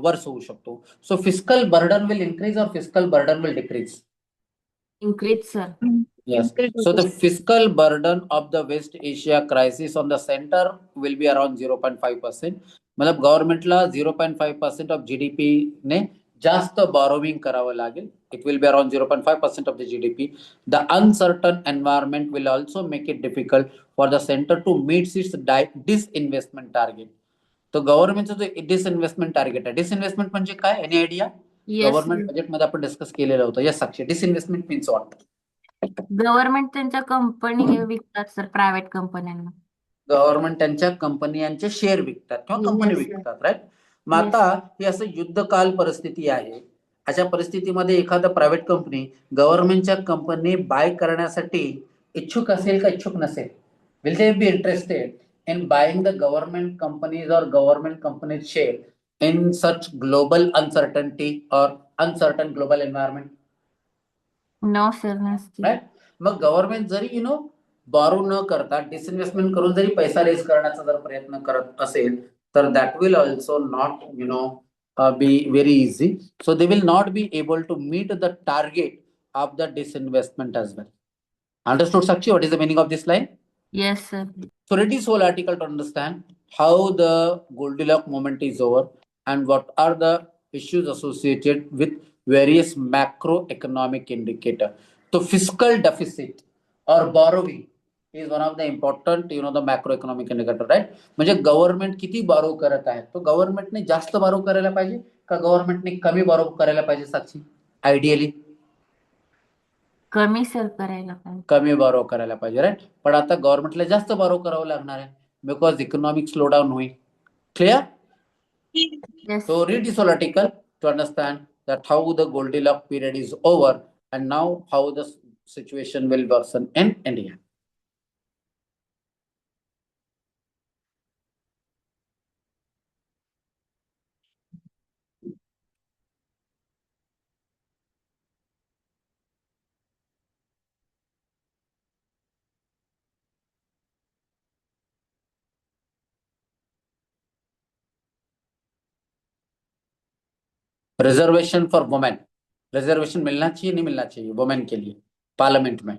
वर्स होऊ शकतो. सो फिस्कल बर्डन विल इन्क्रीज और fiscal burden will decrease. increase, sir. Yes. Increase So होतो the fiscal burden of the West Asia crisis on the center will be around 0.5%. मतलब गव्हर्नमेंटला 0.5% ऑफ जीडीपी ने जास्त बॉरोविंग करावं लागेल. It will be around 0.5% of the GDP. The uncertain environment will also make it difficult for the centre to meet its disinvestment target. तो गव्हर्नमेंटचं जो disinvestment target आहे, disinvestment म्हणजे काय, एनी आयडिया? Yes, गव्हर्नमेंट बजेटमध्ये आपण डिस्कस केलेलं होतं. Yes Sakshi, disinvestment means what? Government त्यांच्या कंपनी विकतात सर प्रायव्हेट कंपन्यांना. गव्हर्नमेंट त्यांच्या कंपन्यांचे शेअर विकतात किंवा कंपनी Yes, sir. विकतात, राईट? मग Yes. आता ही असं युद्धकाल परिस्थिती आहे. अशा परिस्थितीमध्ये एखादं प्रायव्हेट कंपनी गव्हर्नमेंटच्या कंपनी बाय करण्यासाठी इच्छुक असेल का इच्छुक नसेल? Will they be interested in buying the government companies और गव्हर्नमेंट कंपनीज शेअर इन सच ग्लोबल अनसर्टनिटी और uncertain global environment? No, sir, नसते. राईट? मग गव्हर्नमेंट जरी बॉरो न करता डिसइन्व्हेस्टमेंट करून जरी पैसा रेज करण्याचा जर प्रयत्न करत असेल, तर that will also not be very easy. So they will not be able to meet the target of the disinvestment as well. Understood, Sakshi? What is the meaning of this line? Yes, sir. So read this whole article to understand how the Goldilocks moment is over and what are the issues associated with various macroeconomic indicator. So fiscal deficit or borrowing is one of the important the macroeconomic indicator, right? म्हणजे government किती borrow करत आहे, तो गव्हर्नमेंटने जास्त borrow करायला पाहिजे का गव्हर्नमेंटने कमी बॉरो करायला पाहिजे साक्षी? आयडियली कमी सर करायला पाहिजे. कमी बॉरो करायला पाहिजे, राईट? पण आता गव्हर्नमेंटला जास्त बॉरो करावं लागणार आहे बिकॉज इकॉनॉमिक स्लो डाऊन होईल. Clear? Yes. So read this whole article to understand that how the Goldilocks period is over and now how the situation will worsen in India. Reservation for women, reservation मिलना चाहिए नहीं मिलना चाहिए women के लिए parliament में?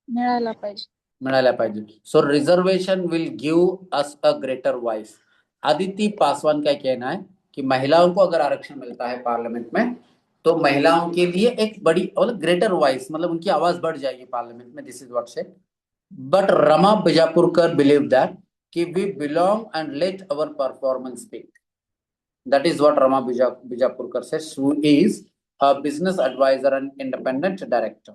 मिळायला पाहिजे. मिळायला पाहिजे. So reservation will give us a greater voice. Aditi Paswan का कहना है कि महिलाओं को अगर आरक्षण मिलता है पार्लियामेंट में तो महिलाओं के लिए एक बड़ी मतलब ग्रेटर वॉइस, मतलब उनकी आवाज बढ़ जाएगी पार्लियामेंट में. This is what said. But Rama Bijapurkar believe that कि we belong and let our performance speak. That is what Rama Bijapurkar says, who is a business advisor and independent director.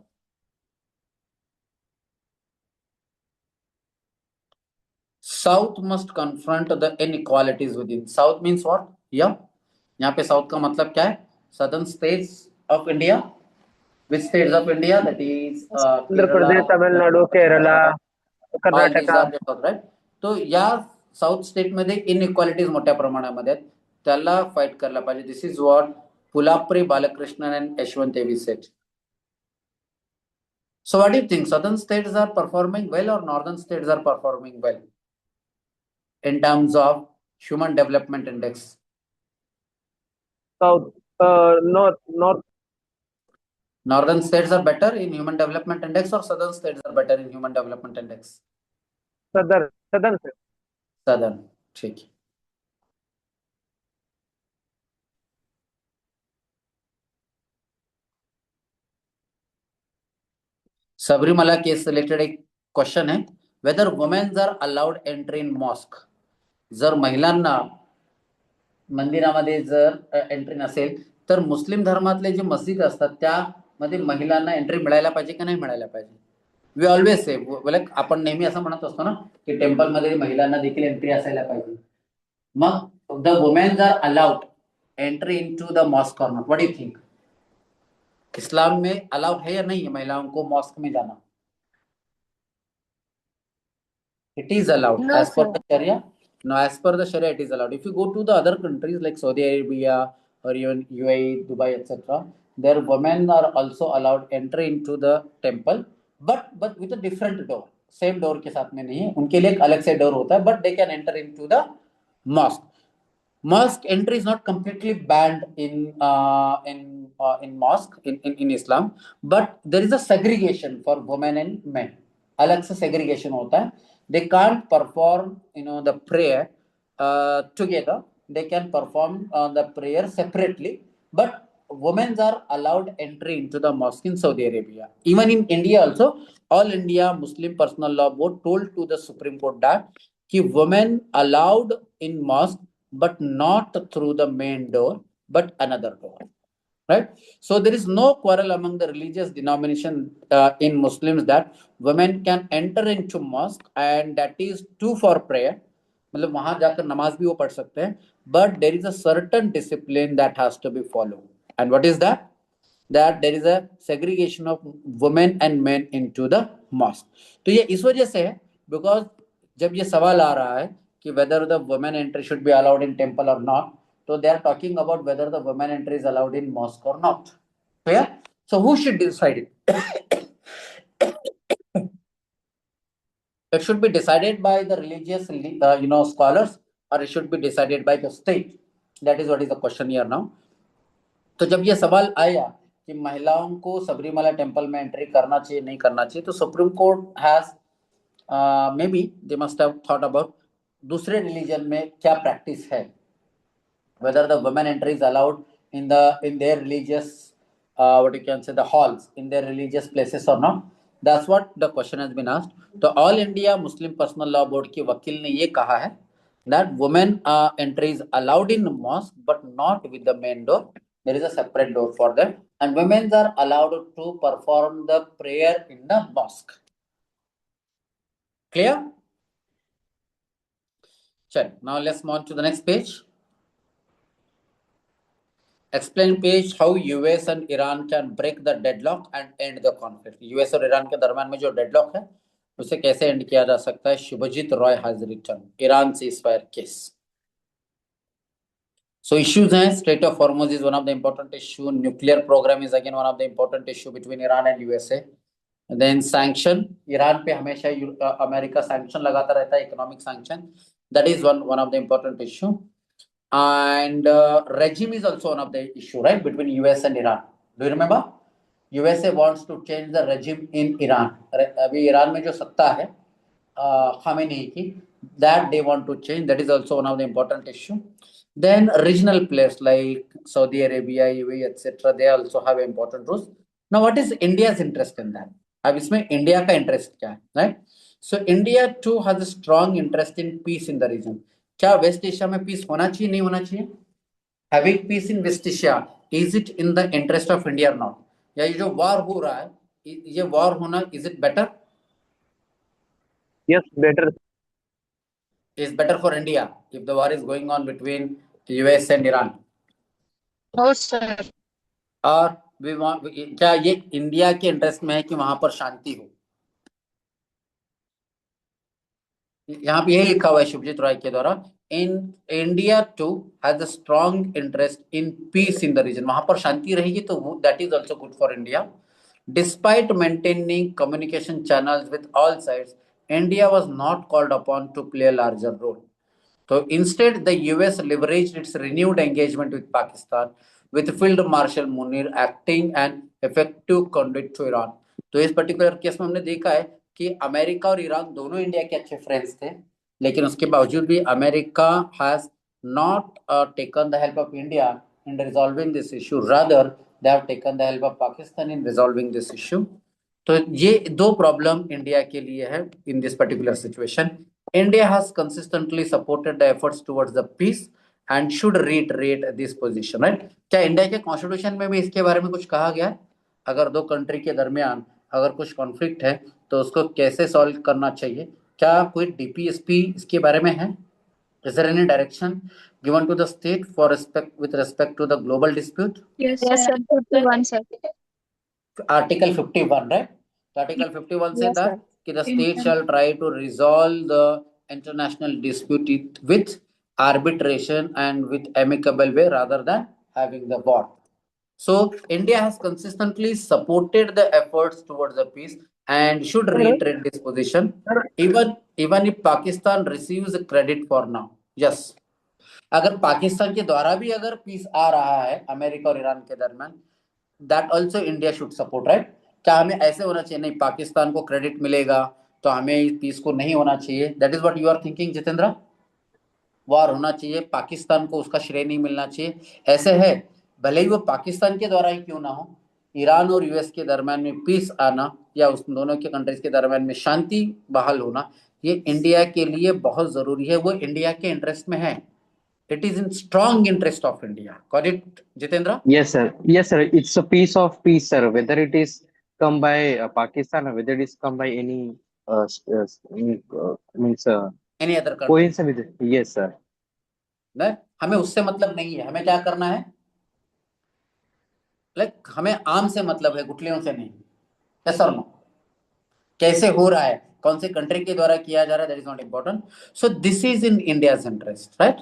South must confront the inequalities within. South means what? Yeah. यहाँ पे South का मतलब क्या है? Southern states of India. Which states of India? That is Andhra Pradesh, Tamil Nadu, Kerala, all these Karnataka. are the south, right? तो या south state मध्ये inequalities मोठ्या प्रमाणामध्ये आहेत, त्याला फाईट करायला पाहिजे. This is what Pulapre Balakrishnan and Yashwant एवी said. So what do you think? Southern states are performing well or northern states are performing well in terms of human development index? South, north. Northern states are better in human development index or southern states are better in human development index? Southern. Southern. ठीक है. Sabarimala case related एक question आहे, whether womens are allowed entry in mosque. जर महिलांना मंदिरामध्ये जर entry नसेल तर मुस्लिम धर्मातले जे मस्जिद असतात त्यामध्ये महिलांना एंट्री मिळायला पाहिजे की नाही मिळायला पाहिजे? वी ऑलवेज से आपण नेहमी असं म्हणत असतो ना की टेम्पलमध्ये महिलांना देखील एंट्री असायला पाहिजे. मग the womens are allowed entry into the mosque or not? What do you think? Islam में अलाउड है या नहीं है महिलाओं को मॉस्क में जाना? It is allowed. No, As per sir. the Sharia? No, as per the Sharia, it is allowed. If you go to the other countries like Saudi Arabia or even UAE, Dubai, etc., their women are also allowed entry into the temple, but with a different door. Same door के साथ में नहीं है, उनके लिए एक अलग से डोर होता है, but they can enter into the mask. Mosque entry is not completely banned in mosque in Islam, but there is a segregation for women and men. अलग से segregation होता है. They can't perform the prayer together. They can perform the prayer separately, but women are allowed entry into the mosque in Saudi Arabia. Even in India also, All India Muslim Personal Law Board told to the Supreme Court that कि women allowed in mosque but not through the main door but another door, right? So there is no quarrel among the religious denomination in Muslims that women can enter into mosque and that is too for prayer, मतलब वहां जाकर नमाज भी वो पढ़ सकते हैं, but there is a certain discipline that has to be followed. And what is that? That there is a segregation of women and men into the mosque. तो ये इस वजह से है because जब ये सवाल आ रहा है कि whether the women entry should be allowed in temple or not, so they are talking about whether the women entry is allowed in mosque or not. Clear? So who should decide it? It should be decided by the religious scholars, or it should be decided by the state. That is what is the question here now. तो जब ये सवाल आया कि महिलाओं को Sabarimala temple में entry करना चाहिए नहीं करना चाहिए, तो supreme court has may be they must have thought about दूसरे रिलीजन में क्या प्रैक्टिस है, whether the women entry is allowed in their religious what you can say the halls in their religious places or not. That's what the question has been asked. तो all India Muslim personal law board के वकील ने ये कहा है that women entry is allowed in mosque but not with the main door. There is a separate door for them, and women are allowed to perform the prayer in the mosque. Clear? Sure. Now let's move on to the next page. Explain page how US and Iran can break the deadlock and end the conflict. US और Iran के दरम्यान में जो deadlock है उसे कैसे and किया जा सकता है. Shubhajit Roy has return. Iran ceasefire case. So issues हैं, Strait of Hormuz is one of the important issue. Nuclear program is again one of the important issue between Iran and USA. And then sanction, Iran पे हमेशा America sanction लगाता रहता है, economic sanction. That is one of the important issue. And regime is also one of the issue, right, between US and Iran. Do you remember? USA wants to change the regime in Iran. अभी Iran में जो सत्ता है Khamenei की, that they want to change. That is also one of the important issue. Then regional players like Saudi Arabia, UAE, etc. They also have important roles. Now, what is India's interest in that? अब इसमें India का interest क्या है, right? So India too has a strong interest in peace in the region. क्या waste Asia में peace होना चाहिए नहीं होना चाहिए? Having peace in West Asia, is it in the interest of India or not? या ये जो वॉर हो रहा है, ये वॉर होना, is it better? Yes, better. Is better for India if the war is going on between US and Iran? No, sir. और क्या ये इंडिया के इंटरेस्ट में है कि वहां पर शांति हो? यहाँ पे यही लिखा हुआ है शुभजीत रॉय के द्वारा, in India too has a strong interest in peace in the region. वहां पर शांति रहेगी तो that is also good for India. Despite maintaining communication channels with all sides, India was not called upon to play a larger role. So instead, the US leveraged its renewed engagement with Pakistan, with Field Marshal Munir acting an effective conduit to Iran. तो इस particular case में हमने देखा है कि America और Iran दोनों India के अच्छे फ्रेंड्स थे, लेकिन उसके बावजूद भी America has not taken the help of India in resolving this issue, rather they have taken the help of Pakistan in resolving this issue. तो ये दो प्रॉब्लम इंडिया के लिए है in this particular situation. India has consistently supported the efforts towards the peace and should reiterate this position, right? क्या India के constitution में भी इसके बारे में कुछ कहा गया है? अगर दो कंट्री के दरमियान अगर कुछ कॉन्फ्लिक्ट है तो उसको कैसे सॉल्व करना चाहिए? क्या कोई डीपीएसपी इसके बारे में है? Is there any direction given to the state for with respect to the global dispute? Yes, sir. 51, sir. Article 51, right? So Article 51 says Yes, that sir. the state shall try to resolve the international dispute with arbitration and with amicable way rather than having the war. So India has consistently supported the efforts towards the peace and should reiterate this position even if Pakistan receives credit for now. Yes, अगर पाकिस्तान के द्वारा भी अगर piece आ रहा है America और Iran के दरमियान, that also India should support, right? क्या हमें ऐसे होना चाहिए नहीं पाकिस्तान को क्रेडिट मिलेगा तो हमें इस पीस को नहीं होना चाहिए? That is what you are thinking Jitendra? वार होना चाहिए, पाकिस्तान को उसका श्रेय नहीं मिलना चाहिए, ऐसे है? भले ही वो पाकिस्तान के द्वारा ही क्यों ना हो, ईरान और यूएस के दरमियान में पीस आना या उस दोनों के कंट्रीज के दरमियान में शांति बहाल होना, ये इंडिया के लिए बहुत जरूरी है, वो इंडिया के इंटरेस्ट में है. It is in strong interest of India. Got it, Jitendra? Yes, sir. Yes, sir. It's a piece of peace, sir. Whether it is come by Pakistan or whether it is come by any means Any other country? coincidence with it. Yes, sir. नहीं, हमें उससे मतलब नहीं है, हमें क्या करना है? हमें आम से मतलब है, गुठलियों से नहीं. Yes or no? कैसे हो रहा है, कौन से कंट्री के द्वारा किया जा रहा है, that is not important. So this is in India's interest, right?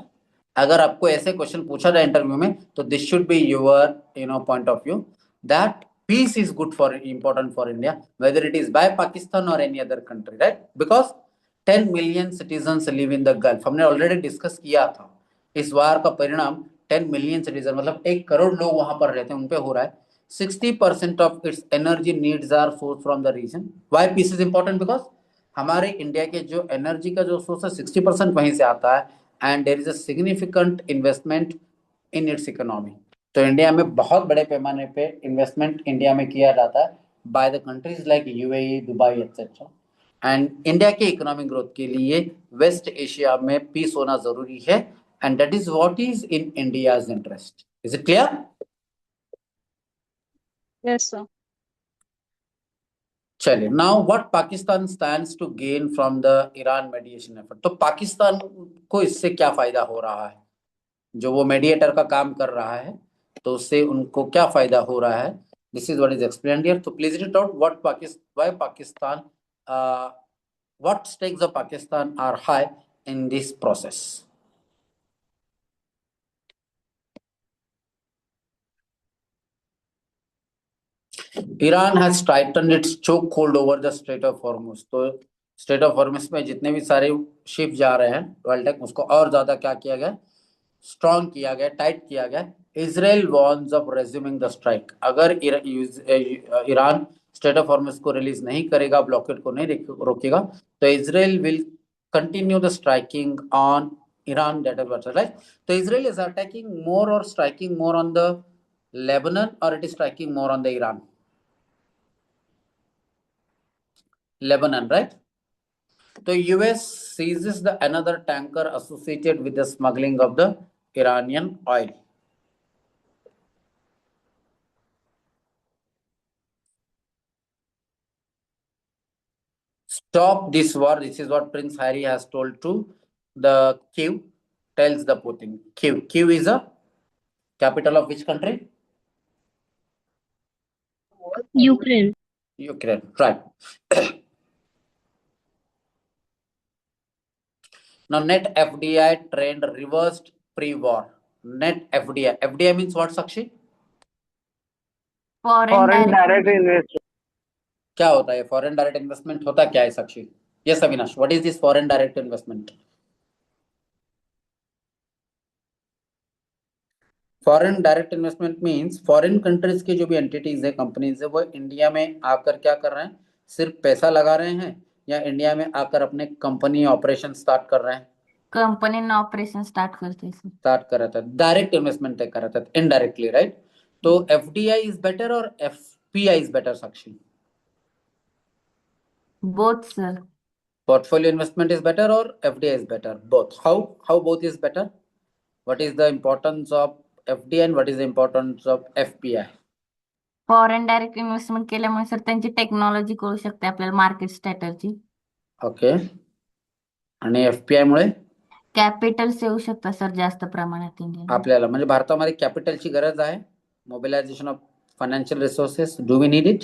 अगर आपको ऐसे क्वेश्चन पूछा जाए इंटरव्यू में तो this should be your point of view that peace is good for important for India, whether it is by Pakistan or any other country, right? Because 10 million citizens live in the Gulf. हमने already discuss किया था. इस वार का परिणाम 10 million citizen मतलब 1 करोड़ लोग वहां पर रहते हैं, उन पे हो रहा है. 60% of its energy needs are sourced from the region. Why peace is important? Because हमारे इंडिया के जो एनर्जी का जो सोर्स है 60% वहीं से आता है and there is a significant investment in its economy. तो इंडिया में बहुत बड़े पैमाने पे इन्वेस्टमेंट इंडिया में किया जाता है by the countries like UAE, Dubai etcetera. And India के इकोनॉमिक ग्रोथ के लिए वेस्ट एशिया में पीस होना जरूरी है and that is what is in India's interest. Is it clear? Yes, sir. चलिए, now what Pakistan stands to gain from the Iran mediation effort. तो पाकिस्तान को इससे क्या फायदा हो रहा है? जो वो मेडिएटर का काम कर रहा है तो उससे उनको क्या फायदा हो रहा है? This is what is explained here. तो please read out why Pakistan what stakes of Pakistan are high in this process. Iran has tightened its choke hold over the strait of Hormuz. तो स्ट्रेट ऑफ हॉर्मुज में जितने भी सारे ship जा रहे हैं world take, उसको और ज्यादा क्या किया गया? स्ट्रॉन्ग किया गया, टाइट किया गया. Israel warns of resuming the strike. अगर ईरान स्ट्रेट ऑफ हॉर्मुज को रिलीज नहीं करेगा, ब्लॉकेट को नहीं रोकेगा, तो Israel will continue the striking on Iran. That is what, right? तो इजराइल इज अटैकिंग मोर और striking more on the Lebanon or it is striking more on the Iran? Lebanon, right? So US seizes the another tanker associated with the smuggling of the Iranian oil. Stop this war. This is what Prince Harry has told to the Kyiv. Tells the Putin. Kyiv is a capital of which country? Ukraine. Ukraine, right? Now net FDI trend reversed pre-war. Net FDI. FDI means what, Sakshi? Foreign direct investment. क्या होता है foreign direct investment? होता क्या है Sakshi? Yes Avinash, what is this foreign direct investment? Foreign direct investment means foreign countries के जो भी entities है, कंपनीज है, वो इंडिया में आकर क्या कर रहे हैं? सिर्फ पैसा लगा रहे हैं या इंडिया में आकर अपने कंपनी ऑपरेशन स्टार्ट कर रहे हैं? कंपनी ऑपरेशन स्टार्ट करते हैं. स्टार्ट कर रहा था, डायरेक्ट इन्वेस्टमेंट कर रहा था, इनडायरेक्टली, राइट? तो एफडीआई इज बेटर और FPI is better, Sakshi? Both sir. Portfolio investment is better or FDI is better? Both. How both is better? What is the importance of FDI and what is the importance of FPI? Foreign direct investment केल्यामुळे sir त्यांची technology कळू शकते आपल्याला, market strategy. Okay. आणि FPI मुळे Capitals येऊ शकतात sir जास्त प्रमाणात इंडिया. आपल्याला म्हणजे भारतामध्ये कॅपिटलची गरज आहे. Mobilisation of financial resources. Do we need it?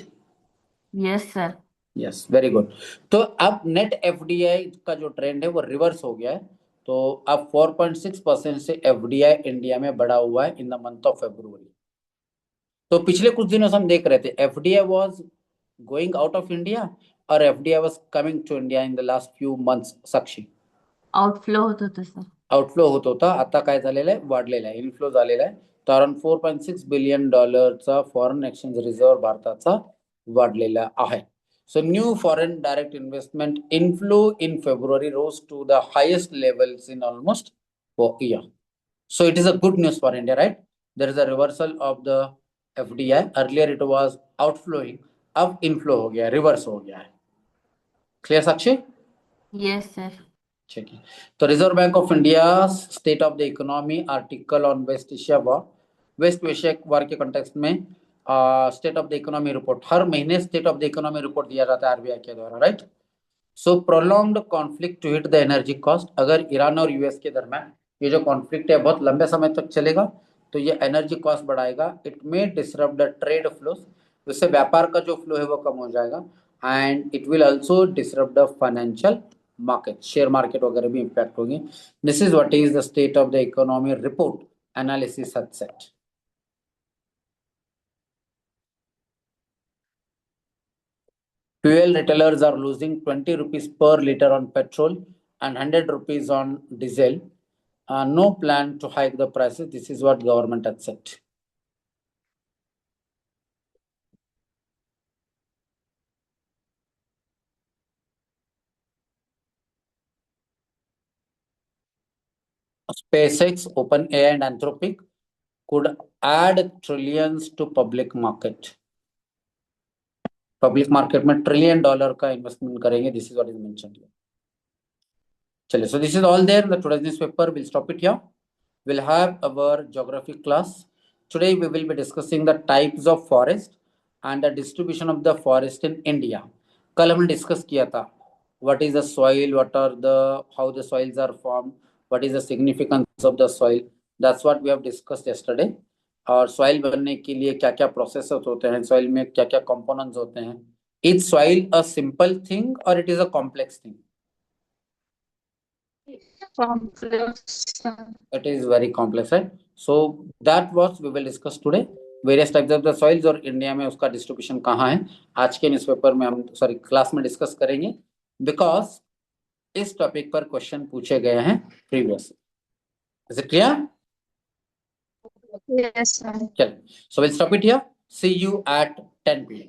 Yes sir. Yes, very good. तो अब नेट एफडीआई का जो ट्रेंड है वो रिवर्स हो गया है. तो अब 4.6% से एफडीआई इंडिया में बढ़ा हुआ है in the month of February. तो पिछले कुछ दिनों से हम देख रहे थे FDI was going out of India or FDI was coming to India in the last few months, Sakshi? Outflow होत होतं सर. आउटफ्लो होत होता, आता काय झालेलं आहे, वाढलेला आहे, इनफ्लो झालेला आहे. तर around $4.6 billion foreign exchange reserve भारताचा वाढलेला आहे. So new foreign direct investment inflow in February rose to the highest levels in almost 4 years. So it is a good news for India, right? There is a reversal of the FDI. Earlier it was outflowing, अब inflow हो गया, reverse हो गया है. Clear, Sakshi? Yes sir. ठीक है. तो reserve bank of India state of the economy article on West Asia war के कंटेक्स्ट में state of the economy report हर महीने state of the economy report दिया जाता है आरबीआई के द्वारा, right? So prolonged conflict to hit the energy cost. अगर ईरान और यूएस के दरम्यान ये जो कॉन्फ्लिक्ट है बहुत लंबे समय तक चलेगा तो ये एनर्जी कॉस्ट बढ़ाएगा. It may disrupt the trade flows, इससे व्यापार का जो फ्लो है वो कम हो जाएगा. And it will also disrupt the financial market, share market वगैरह भी इम्पैक्ट होगी. This is what is the state of the economy report analysis has set. Fuel retailers are losing 20 rupees per liter on petrol and 100 rupees on diesel. No plan to hike the prices. This is what government has said. SpaceX, OpenAI and Anthropic could add trillions to public market. Public market में $1 trillion का investment करेंगे. This is what is mentioned here. चलिए, so this is all there in the today's newspaper. We'll stop it here. We'll have our geography class. Today we will be discussing the types of forest and the distribution of the forest in India. कल हमने discuss किया था what is the soil, what are the how the soils are formed, what is the significance of the soil. That's what we have discussed yesterday. और soil बनने के लिए क्या क्या प्रोसेसेस होते हैं, सॉइल में क्या क्या कंपोनेंट्स होते हैं. Is soil a simple thing or it is a complex thing? It is very complex, right? So that was we will discuss today. Various types of the soils और India में उसका distribution कहाँ है आज के newspaper में हम class में डिस्कस करेंगे, बिकॉज इस टॉपिक पर क्वेश्चन पूछे गए हैं previous. Is it clear? Yes, sir. So we'll stop it here. See you at 10 p.m.